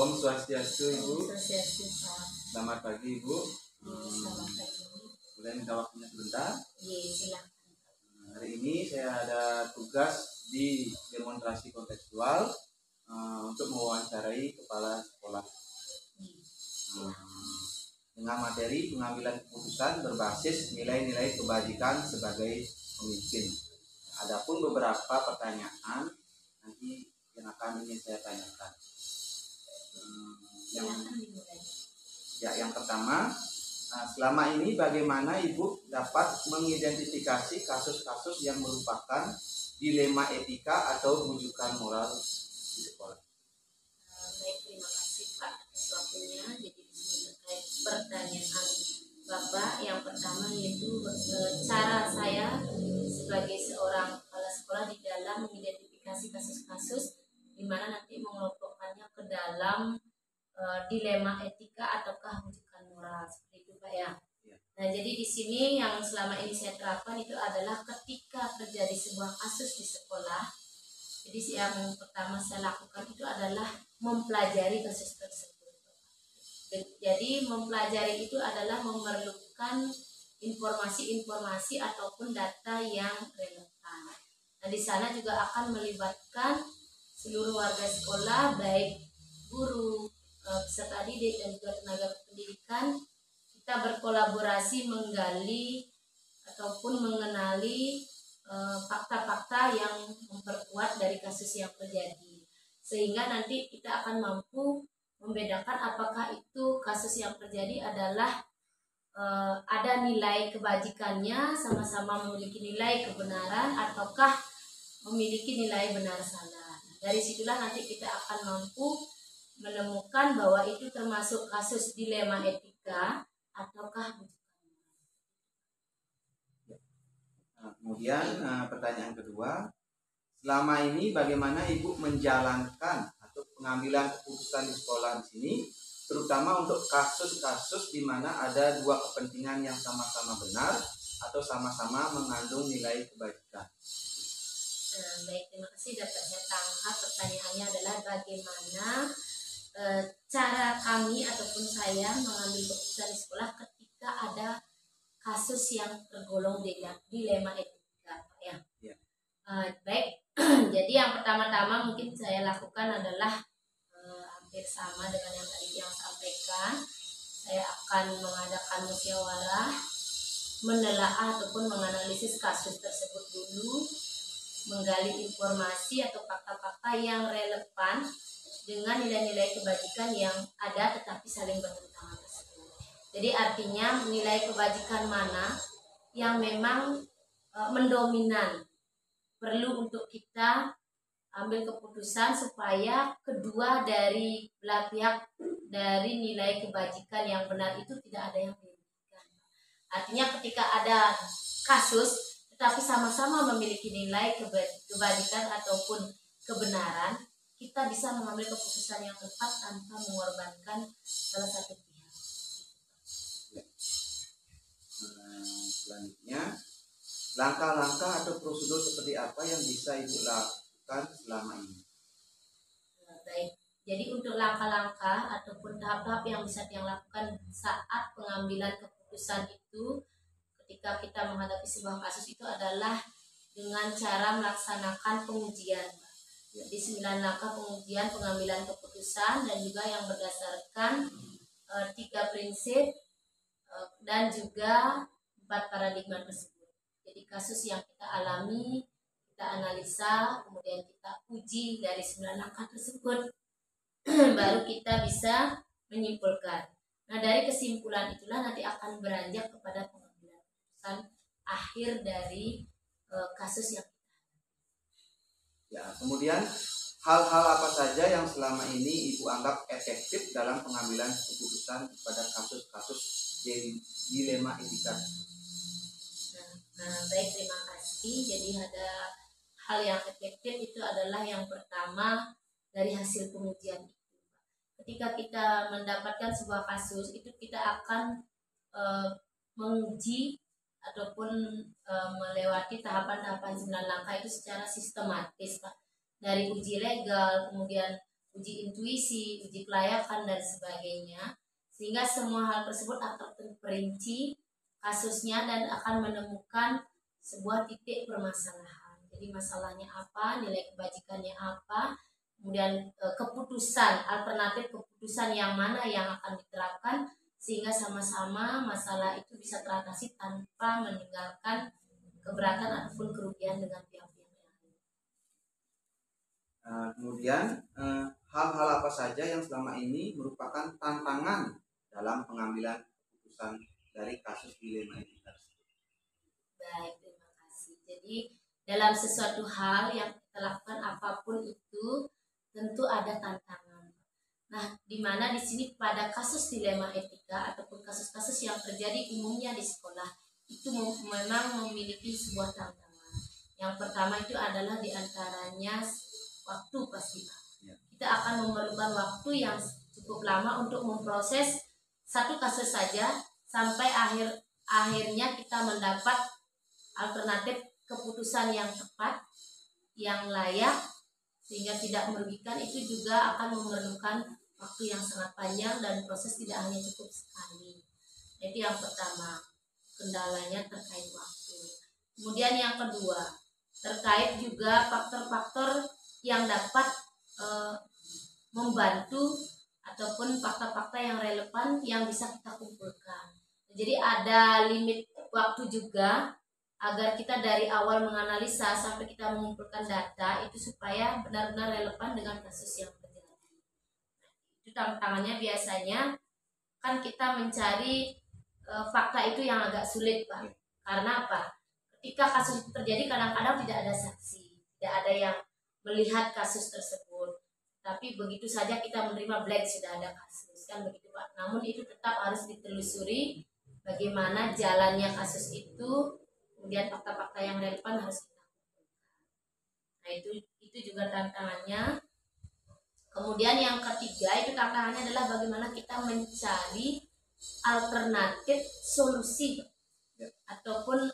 Om Swastiastu Ibu. Swastiastu, Pak. Selamat pagi Ibu. Selamat pagi. Boleh minta waktunya sebentar? Iya, silakan. Hari ini saya ada tugas di demonstrasi kontekstual untuk mewawancarai kepala sekolah dengan materi pengambilan keputusan berbasis nilai-nilai kebajikan sebagai pemimpin. Adapun beberapa pertanyaan nanti yang akan ingin saya tanyakan. Yang pertama, selama ini bagaimana Ibu dapat mengidentifikasi kasus-kasus yang merupakan dilema etika atau rujukan moral di sekolah? Baik, terima kasih Pak atas waktunya. Jadi di sini terkait pertanyaan Bapak yang pertama yaitu cara saya sebagai seorang kepala sekolah di dalam mengidentifikasi kasus-kasus di mana nanti mengelompokkannya ke dalam dilema etika ataukah rujukan moral, seperti itu Pak ya. Nah, jadi di sini yang selama ini saya terapkan itu adalah ketika terjadi sebuah kasus di sekolah. Jadi yang pertama saya lakukan itu adalah mempelajari kasus tersebut. Jadi mempelajari itu adalah memerlukan informasi-informasi ataupun data yang relevan. Nah, di sana juga akan melibatkan seluruh warga sekolah, baik guru, peserta didik dan juga tenaga pendidikan. Kita berkolaborasi menggali ataupun mengenali fakta-fakta yang memperkuat dari kasus yang terjadi, sehingga nanti kita akan mampu membedakan apakah itu kasus yang terjadi adalah ada nilai kebajikannya, sama-sama memiliki nilai kebenaran, ataukah memiliki nilai benar salah. Dari situlah nanti kita akan mampu menemukan bahwa itu termasuk kasus dilema etika ataukah kemudian pertanyaan kedua, selama ini bagaimana Ibu menjalankan atau pengambilan keputusan di sekolah di sini, terutama untuk kasus-kasus di mana ada dua kepentingan yang sama-sama benar atau sama-sama mengandung nilai kebajikan? Baik, terima kasih. Dapat saya tangkap pertanyaannya adalah bagaimana cara kami ataupun saya mengambil keputusan di sekolah ketika ada kasus yang tergolong dilema etika, Pak ya. Baik, jadi yang pertama-tama mungkin saya lakukan adalah hampir sama dengan yang tadi yang sampaikan. Saya akan mengadakan musyawarah, menelaah ataupun menganalisis kasus tersebut dulu, menggali informasi atau fakta-fakta yang relevan dengan nilai-nilai kebajikan yang ada tetapi saling bertentangan tersebut. Jadi artinya nilai kebajikan mana yang memang mendominan, perlu untuk kita ambil keputusan supaya kedua dari belah pihak dari nilai kebajikan yang benar itu tidak ada yang dirugikan. Artinya ketika ada kasus tetapi sama-sama memiliki nilai kebajikan ataupun kebenaran, kita bisa mengambil keputusan yang tepat tanpa mengorbankan salah satu pihak. Selanjutnya, langkah-langkah atau prosedur seperti apa yang bisa Ibu lakukan selama ini? Baik, jadi untuk langkah-langkah ataupun tahap-tahap yang bisa dilakukan saat pengambilan keputusan itu, ketika kita menghadapi sebuah kasus itu adalah dengan cara melaksanakan pengujian. Jadi 9 langkah pengujian pengambilan keputusan dan juga yang berdasarkan 3 prinsip dan juga 4 paradigma tersebut. Jadi kasus yang kita alami, kita analisa, kemudian kita uji dari 9 langkah tersebut, baru kita bisa menyimpulkan. Nah, dari kesimpulan itulah nanti akan beranjak kepada pengambilan keputusan akhir dari kasus yang ya. Kemudian hal-hal apa saja yang selama ini Ibu anggap efektif dalam pengambilan keputusan pada kasus-kasus dilema etika? Baik, terima kasih. Jadi ada hal yang efektif itu adalah yang pertama dari hasil pengujian itu. Ketika kita mendapatkan sebuah kasus itu kita akan menguji ataupun melewati tahapan-tahapan 9 langkah itu secara sistematis, Pak. Dari uji legal, kemudian uji intuisi, uji kelayakan dan sebagainya, sehingga semua hal tersebut akan terperinci kasusnya dan akan menemukan sebuah titik permasalahan. Jadi masalahnya apa, nilai kebajikannya apa, kemudian keputusan, alternatif keputusan yang mana yang akan diterapkan, sehingga sama-sama masalah itu bisa teratasi tanpa meninggalkan keberatan ataupun kerugian dengan pihak-pihak lain. Kemudian hal-hal apa saja yang selama ini merupakan tantangan dalam pengambilan keputusan dari kasus dilema etika tersebut? Baik, terima kasih. Jadi dalam sesuatu hal yang kita lakukan apapun itu tentu ada tantangan. Nah, di mana di sini pada kasus dilema etika ataupun kasus-kasus yang terjadi umumnya di sekolah itu memang memiliki sebuah tantangan. Yang pertama itu adalah diantaranya waktu pasti. Kita akan memerlukan waktu yang cukup lama untuk memproses satu kasus saja sampai akhirnya kita mendapat alternatif keputusan yang tepat, yang layak, sehingga tidak merugikan. Itu juga akan memerlukan waktu yang sangat panjang dan proses tidak hanya cukup sekali. Itu yang pertama, kendalanya terkait waktu. Kemudian yang kedua, terkait juga faktor-faktor yang dapat membantu ataupun fakta-fakta yang relevan yang bisa kita kumpulkan. Jadi ada limit waktu juga agar kita dari awal menganalisa sampai kita mengumpulkan data itu supaya benar-benar relevan dengan kasus yang terjadi. Itu tantangannya biasanya kan kita mencari fakta itu yang agak sulit, Pak. Karena apa? Ketika kasus itu terjadi kadang-kadang tidak ada saksi, tidak ada yang melihat kasus tersebut. Tapi begitu saja kita menerima blank sudah ada kasus, kan begitu, Pak. Namun itu tetap harus ditelusuri bagaimana jalannya kasus itu, kemudian fakta-fakta yang relevan harus kita kumpulkan. Nah, itu juga tantangannya. Kemudian yang ketiga itu tantangannya adalah bagaimana kita mencari alternatif solusi ataupun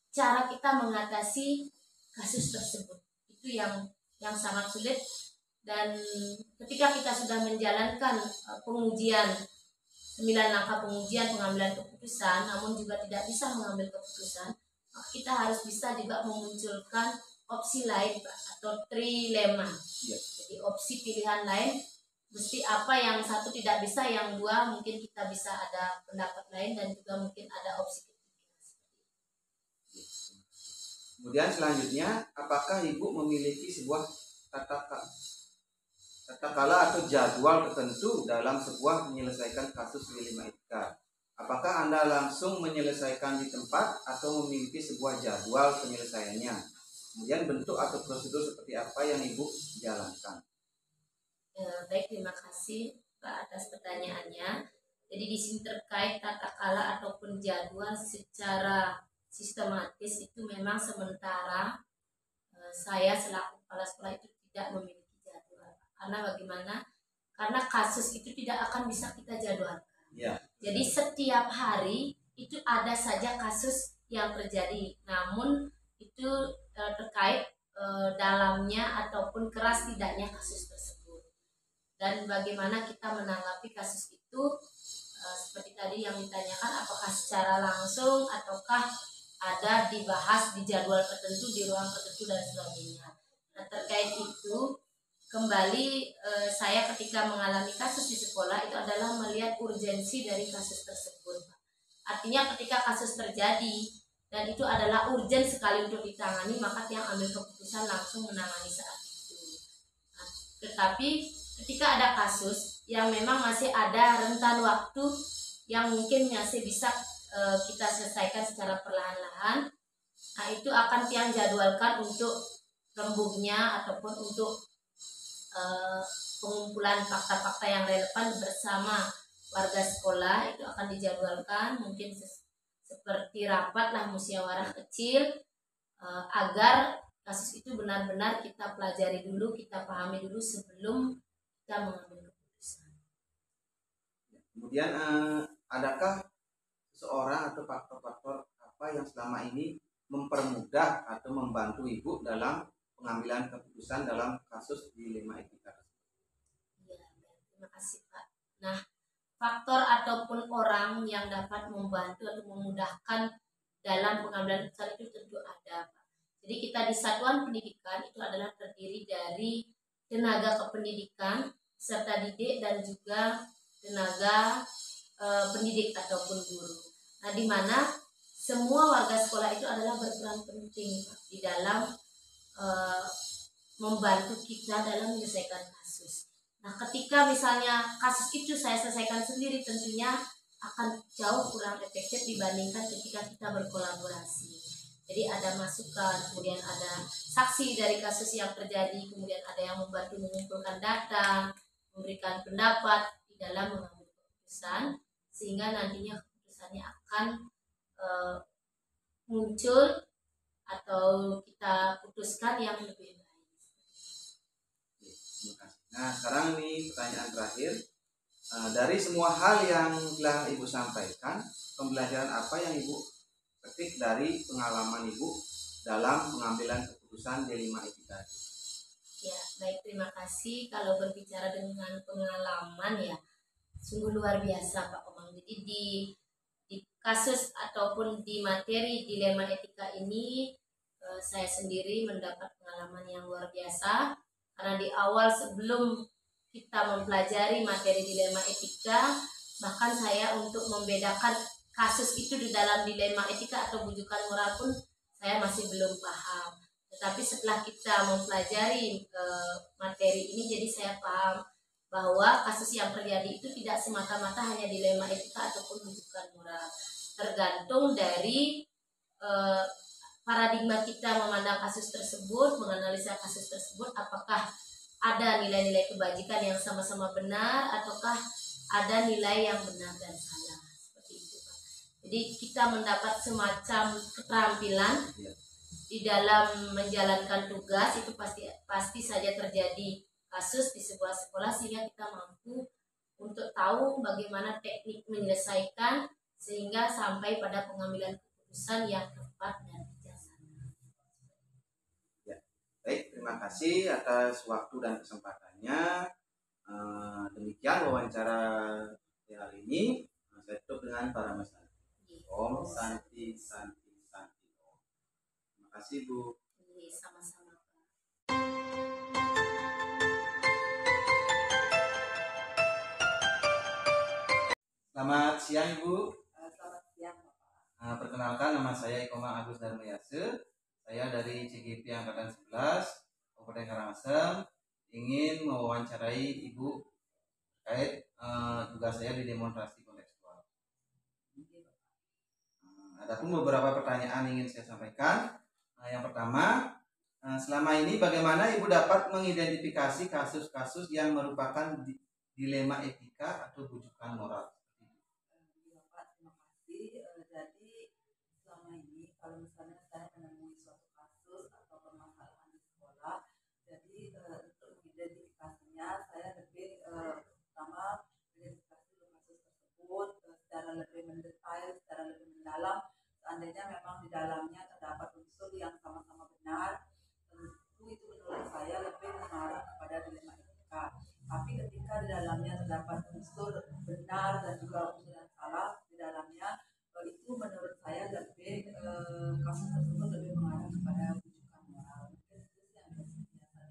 cara kita mengatasi kasus tersebut. Itu yang sangat sulit. Dan ketika kita sudah menjalankan pengujian 9 langkah pengujian pengambilan keputusan, namun juga tidak bisa mengambil keputusan, maka kita harus bisa juga memunculkan opsi lain, Pak, atau trilema. Jadi opsi pilihan lain, mesti apa yang satu tidak bisa, yang dua mungkin kita bisa ada pendapat lain, dan juga mungkin ada opsi ketiga. Kemudian selanjutnya, apakah Ibu memiliki sebuah tata kala atau jadwal tertentu dalam sebuah menyelesaikan kasus dilema etika? Apakah Anda langsung menyelesaikan di tempat atau memiliki sebuah jadwal penyelesaiannya? Kemudian bentuk atau prosedur seperti apa yang Ibu jalankan? Baik, terima kasih Pak atas pertanyaannya. Jadi di sini terkait tata kala ataupun jadwal secara sistematis itu memang sementara saya selaku kepala sekolah itu tidak memiliki jadwal. Karena bagaimana? Karena kasus itu tidak akan bisa kita jadwalkan. Ya. Jadi setiap hari itu ada saja kasus yang terjadi. Namun itu terkait dalamnya ataupun keras tidaknya kasus tersebut. Dan bagaimana kita menanggapi kasus itu, seperti tadi yang ditanyakan, apakah secara langsung ataukah ada dibahas di jadwal tertentu, di ruang tertentu dan sebagainya. Nah, terkait itu kembali saya ketika mengalami kasus di sekolah itu adalah melihat urgensi dari kasus tersebut. Artinya ketika kasus terjadi dan itu adalah urgen sekali untuk ditangani, maka yang ambil keputusan langsung menangani saat itu. Nah, tetapi ketika ada kasus yang memang masih ada rentan waktu yang mungkin masih bisa kita selesaikan secara perlahan-lahan, nah itu akan tiang jadwalkan untuk rembuhnya ataupun untuk pengumpulan fakta-fakta yang relevan bersama warga sekolah. Itu akan dijadwalkan mungkin seperti rapat lah, musyawarah kecil, agar kasus itu benar-benar kita pelajari dulu, kita pahami dulu sebelum kita mengambil keputusan. Kemudian adakah seseorang atau faktor-faktor apa yang selama ini mempermudah atau membantu Ibu dalam pengambilan keputusan dalam kasus dilema etika? terima kasih Pak. Nah, faktor ataupun orang yang dapat membantu atau memudahkan dalam pengambilan keputusan itu tentu ada Pak. Jadi kita di satuan pendidikan itu adalah terdiri dari tenaga kependidikan, serta didik dan juga tenaga pendidik ataupun guru. Nah, di mana semua warga sekolah itu adalah berperan penting Pak, di dalam membantu kita dalam menyelesaikan kasus. Nah, ketika misalnya kasus itu saya selesaikan sendiri, tentunya akan jauh kurang efektif dibandingkan ketika kita berkolaborasi. Jadi ada masukan, kemudian ada saksi dari kasus yang terjadi, kemudian ada yang membantu mengumpulkan data, memberikan pendapat di dalam mengambil keputusan, sehingga nantinya keputusannya akan muncul atau kita putuskan yang lebih baik. Terima kasih. Nah, sekarang ini pertanyaan terakhir. Dari semua hal yang telah Ibu sampaikan, pembelajaran apa yang Ibu petik dari pengalaman Ibu dalam pengambilan keputusan D5 Etika? Ya, baik, terima kasih. Kalau berbicara dengan pengalaman ya, sungguh luar biasa Pak Komang. Jadi di kasus ataupun di materi dilema etika ini saya sendiri mendapat pengalaman yang luar biasa, karena di awal sebelum kita mempelajari materi dilema etika, bahkan saya untuk membedakan kasus itu di dalam dilema etika atau bujukan moral pun saya masih belum paham. Tetapi setelah kita mempelajari materi ini, jadi saya paham bahwa kasus yang terjadi itu tidak semata-mata hanya dilema etika ataupun bujukan moral. Tergantung dari paradigma kita memandang kasus tersebut, menganalisa kasus tersebut, apakah ada nilai-nilai kebajikan yang sama-sama benar ataukah ada nilai yang benar dan salah. Seperti itu Pak. Jadi kita mendapat semacam keterampilan di dalam menjalankan tugas, itu pasti saja terjadi kasus di sebuah sekolah, sehingga kita mampu untuk tahu bagaimana teknik menyelesaikan sehingga sampai pada pengambilan keputusan yang tepat dan bijaksana. Ya, baik, terima kasih atas waktu dan kesempatannya. Demikian wawancara hari ini. Saya tutup dengan para masyarakat. Om Santi Santi Santi Om. Terima kasih Bu. Sama-sama Pak. Selamat siang Ibu. Selamat siang Bapak. Perkenalkan, nama saya Ikoma Agus Darmayase. Saya dari CGP Angkatan 11 Kabupaten Karangasem, ingin mewawancarai Ibu terkait tugas saya di demonstrasi kontekstual. Adapun beberapa pertanyaan ingin saya sampaikan. Yang pertama, selama ini bagaimana Ibu dapat mengidentifikasi kasus-kasus yang merupakan dilema etika atau bujukan moral? Bapak, terima kasih. Jadi selama ini kalau misalnya saya menemui suatu kasus atau permasalahan di sekolah, jadi untuk mengidentifikasinya saya lebih pertama identifikasi kasus tersebut secara lebih mendetail, secara lebih mendalam. Seandainya memang di dalamnya terdapat unsur yang sama-sama benar, tentu itu menurut saya lebih mengarah kepada dilema etika. Tapi ketika di dalamnya terdapat unsur benar dan juga unsur yang salah di dalamnya, itu menurut saya lebih kasus tersebut lebih mengarah kepada bujukan moral. Itu yang biasanya lakukan.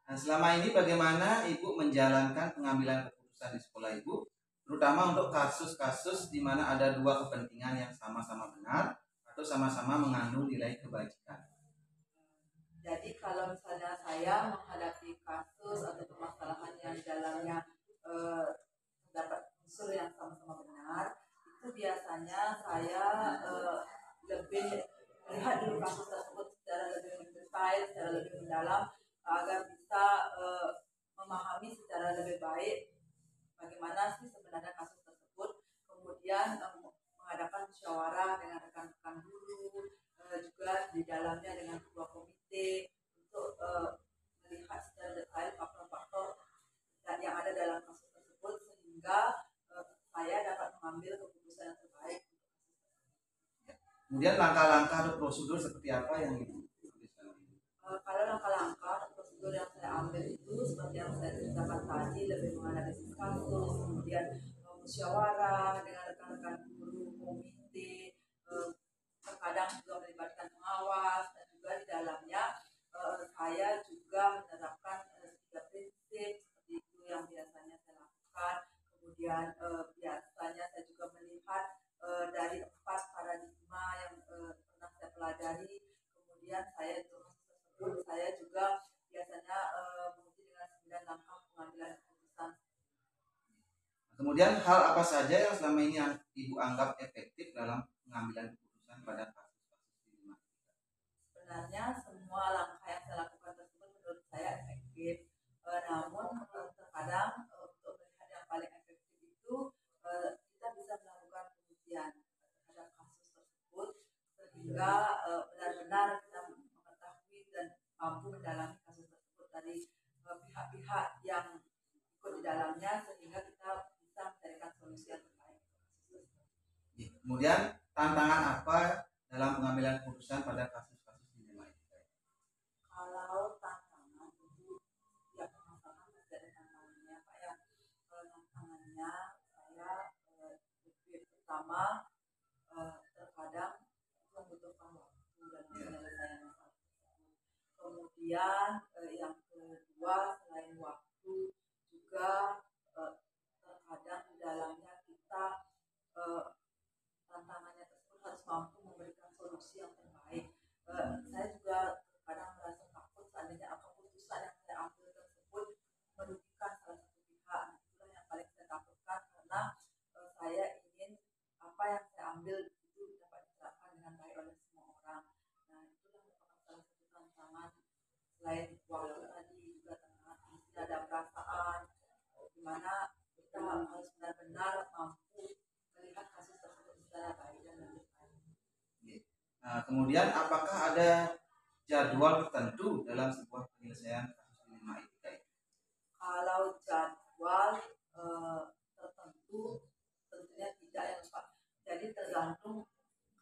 Nah, selama ini bagaimana Ibu menjalankan pengambilan keputusan di sekolah Ibu, terutama untuk kasus-kasus di mana ada dua kepentingan yang sama-sama benar atau sama-sama mengandung nilai kebajikan? Jadi kalau misalnya saya menghadapi kasus atau permasalahan yang di dalamnya terdapat unsur yang sama-sama benar, itu biasanya saya lebih melihat dulu kasus tersebut secara lebih mendetail, secara lebih mendalam, agar bisa memahami secara lebih baik bagaimana sih sebenarnya kasus tersebut. Kemudian mengadakan musyawarah dengan rekan-rekan guru, juga di dalamnya dengan ketua komite untuk melihat secara detail faktor-faktor yang ada dalam kasus tersebut, sehingga saya dapat mengambil keputusan yang terbaik. Kemudian langkah-langkah atau prosedur seperti apa yang Ibu kalau langkah-langkah atau prosedur yang saya ambil itu seperti yang saya ceritakan tadi, lebih menganalisis kasus, kemudian musyawarah dengan rekan-rekan guru, komite, terkadang juga melibatkan pengawas, dan juga di dalamnya saya juga menerapkan 3 prinsip seperti itu yang biasanya saya lakukan. Kemudian biasanya saya juga melihat dari 4 paradigma yang pernah saya pelajari. Kemudian saya tersebut saya juga biasanya menguji dengan 9 langkah pengambilan keputusan. Kemudian hal apa saja yang selama ini yang Ibu anggap efektif dalam pengambilan keputusan pada kasus-kasus dilematika? Sebenarnya semua langkah yang saya lakukan tersebut menurut saya efektif. Namun terkadang untuk melihat yang paling efektif itu kita bisa melakukan pengujian terhadap kasus tersebut sehingga benar-benar kita mengetahui dan mampu mendalami kasus tersebut dari pihak-pihak yang ikut di dalamnya sehingga kita bisa mencarikan solusi yang terbaik. Kemudian tantangan apa dalam pengambilan keputusan pada kasus-kasus dilematika? Kalau tantangan itu ya permasalahan masih ada tantangannya Pak ya. Tantangannya saya lebih pertama terkadang itu membutuhkan waktu dalam penyelesaian masalah. Kemudian yang kedua selain waktu juga terkadang di dalamnya kita tantangannya tersebut harus mampu memberikan solusi yang terbaik. Saya juga kadang merasa takut seandainya keputusan yang saya ambil tersebut merugikan salah satu pihak. Itulah yang paling saya takutkan karena saya ingin apa yang saya ambil itu dapat diterapkan dengan baik oleh semua orang. Nah, itulah merupakan salah satu tantangan selain waktu tadi juga tantangan mesti ada perasaan di mana kita harus benar-benar mampu melihat kasus tersebut secara baik dan lebih baik. Nah, kemudian apakah ada jadwal tertentu dalam sebuah penyelesaian kasus dilematika? Kalau jadwal tertentu tentunya tidak ya Pak. Jadi tergantung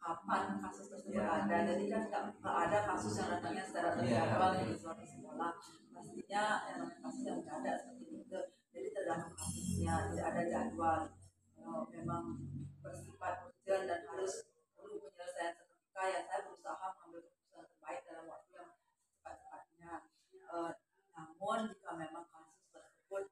kapan kasus tersebut ada. Jadi kan nggak ada kasus yang datangnya secara terjadwal di suatu sekolah. Pastinya kasus yang tidak ada seperti itu. Jadi tergantung kasusnya, tidak ada jadwal. Kalau memang bersifat urgent dan harus perlu penyelesaian seketika, ya saya berusaha mengambil keputusan terbaik dalam waktu yang cepat-cepatnya. Namun jika memang kasus tersebut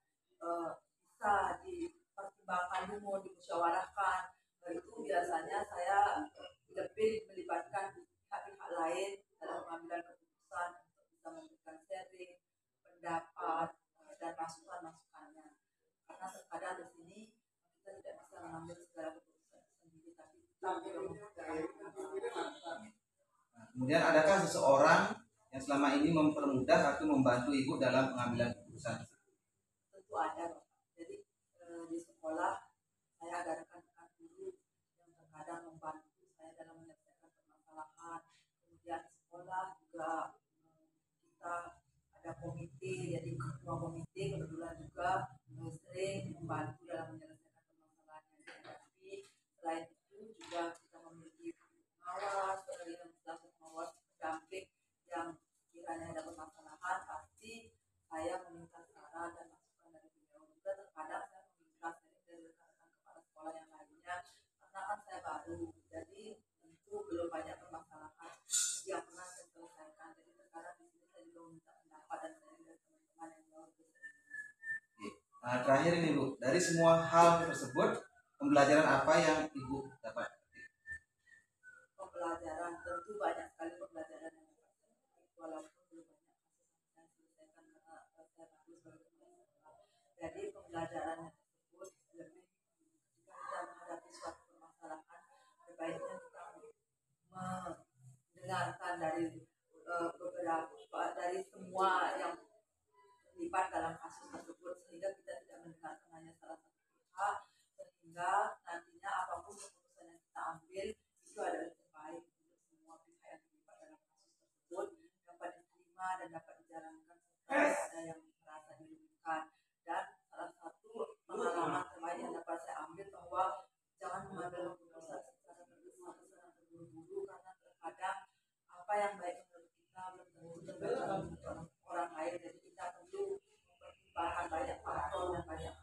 bisa dipertimbangkan dulu, dimusyawarahkan, itu biasanya saya lebih melibatkan pihak-pihak lain dalam pengambilan keputusan untuk bisa memberikan sharing pendapat dan masukan-masukannya. Karena terkadang di sini kita tidak bisa mengambil segala keputusan sendiri, tapi kita juga membutuhkan. Kemudian adakah seseorang yang selama ini mempermudah atau membantu Ibu dalam pengambilan keputusan? Tentu ada Bapak. Jadi di sekolah saya ada rekan-rekan guru yang terkadang membantu saya dalam menyelesaikan permasalahan. Kemudian di sekolah juga kita ada komite, jadi ketua komite kebetulan juga sering membantu dalam menyelesaikan permasalahan yang dihadapi. Selain itu juga kita memiliki pengawas yang selaku pengawas pendamping yang kiranya ada permasalahan, pasti saya meminta saran dan masukan dari beliau. Juga terkadang saya meminta sharing dari rekan-rekan kepala sekolah yang lainnya karena kan saya baru, jadi tentu belum banyak permasalahan yang pernah saya selesaikan. Jadi terkadang di sini saya juga meminta pendapat dan sharing dari teman-teman yang jauh lebih sering. Nah, terakhir ini Bu, dari semua hal tersebut pembelajaran apa yang Ibu dapat? Pembelajaran tentu banyak sekali pembelajaran yang dapat saya petik, walaupun belum banyak kasus yang saya selesaikan karena saya baru sebagai kepala sekolah. Jadi pembelajaran tersebut lebih jika kita menghadapi suatu permasalahan, sebaiknya kita mendengarkan dari beberapa dari semua yang terlibat dalam kasus tersebut sehingga kita tidak mendengarkan hanya salah satu pihak, sehingga nantinya apapun keputusan yang kita ambil itu adalah terbaik untuk semua pihak yang terlibat dalam kasus tersebut, dapat diterima dan dapat dijalankan serta tidak ada yang merasa dirugikan. Dan salah satu pengalaman terbaik yang dapat saya ambil bahwa jangan mengambil keputusan secara tergesa-gesa dan terburu-buru, karena terkadang apa yang baik menurut kita belum tentu terbaik untuk orang lain. Jadi kita perlu mempertimbangkan banyak faktor dan banyak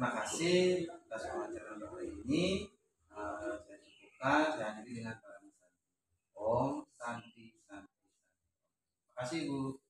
Terima kasih atas pelajaran hari ini. Saya cukupkan dan ini dengan para Om Santi Santi. Terima kasih Bu.